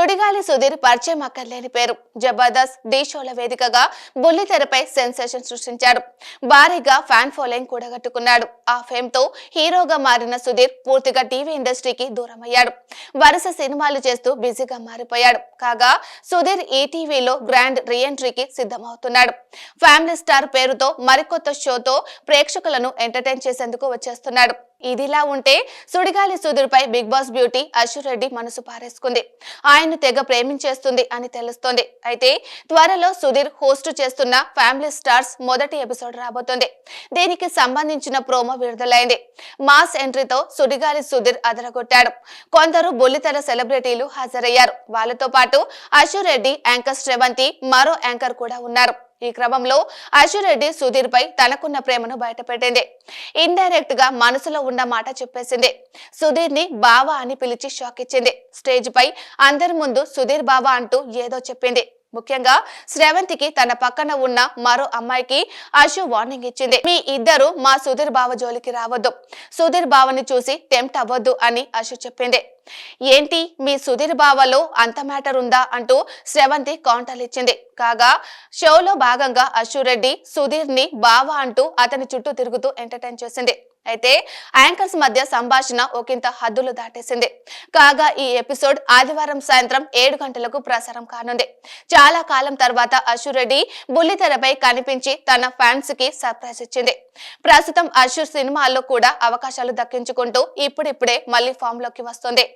సుడిగాలి సుధీర్ పరిచయం అక్కర్లేని పేరు. జబర్దస్త్, ఢీ షోల వేదికగా బుల్లితెరపై సెన్సేషన్ సృష్టించాడు. భారీగా ఫ్యాన్ ఫాలోయింగ్ కూడగట్టుకున్నాడు. ఆ ఫేమ్ తో హీరోగా మారిన సుధీర్ పూర్తిగా టీవీ ఇండస్ట్రీకి దూరమయ్యాడు. వరుస సినిమాలు చేస్తూ బిజీగా మారిపోయాడు. కాగా సుధీర్ ఈటీవీలో గ్రాండ్ రీఎంట్రీకి సిద్ధమవుతున్నాడు. ఫ్యామిలీ స్టార్ పేరుతో మరికొత్త షోతో ప్రేక్షకులను ఎంటర్టైన్ చేసేందుకు వచ్చేస్తున్నాడు. ఇదిలా ఉంటే సుడిగాలి సుధీర్ పై big boss beauty Ashu Reddy మనసు పారేసుకుంది. ఆయన్ను తెగ ప్రేమించేస్తుంది అని తెలుస్తోంది. అయితే త్వరలో సుధీర్ హోస్ట్ చేస్తున్న ఫ్యామిలీ స్టార్స్ మొదటి ఎపిసోడ్ రాబోతోంది. దీనికి సంబంధించిన ప్రోమో విడుదలైంది. మాస్ ఎంట్రీతో సుడిగాలి సుధీర్ అదరగొట్టాడు. కొందరు బుల్లితెర సెలబ్రిటీలు హాజరయ్యారు. వాళ్ళతో పాటు అశు రెడ్డి, యాంకర్ శ్రవంతి, మరో యాంకర్ కూడా ఉన్నారు. ఈ క్రమంలో అశు రెడ్డి సుధీర్ పై తనకున్న ప్రేమను బయటపెట్టింది. ఇండైరెక్ట్ గా మనసులో ఉన్న మాట చెప్పేసింది. సుధీర్ ని బావా అని పిలిచి షాక్ ఇచ్చింది. స్టేజ్ పై అందరి ముందు సుధీర్ బావా అంటూ ఏదో చెప్పింది. ముఖ్యంగా శ్రవంతికి తన పక్కన ఉన్న మరో అమ్మాయికి అశు వార్నింగ్ ఇచ్చింది. మీ ఇద్దరు మా సుధీర్ బావ జోలికి రావద్దు, సుధీర్ బావని చూసి టెంప్ట్ అవ్వద్దు అని అశు చెప్పింది. ఏంటి మీ సుధీర్ బావలో అంత మ్యాటర్ ఉందా అంటూ శ్రవంతి కౌంటర్లు ఇచ్చింది. కాగా షోలో భాగంగా అశు రెడ్డి సుధీర్ ని బావా అంటూ అతని చుట్టూ తిరుగుతూ ఎంటర్టైన్ చేసింది. అయితే యాంకర్స్ మధ్య సంభాషణ ఒకంత హద్దులు దాటేసింది. కాగా ఈ ఎపిసోడ్ ఆదివారం సాయంత్రం 7 గంటలకు ప్రసారం కానుంది. చాలా కాలం తర్వాత అశు రెడ్డి బుల్లితెరపై కనిపించి తన ఫ్యాన్స్ కి సర్ప్రైజ్ ఇచ్చింది. ప్రస్తుతం అశు సినిమాల్లో కూడా అవకాశాలు దక్కించుకుంటూ ఇప్పుడిప్పుడే మళ్లీ ఫామ్ లోకి వస్తుంది.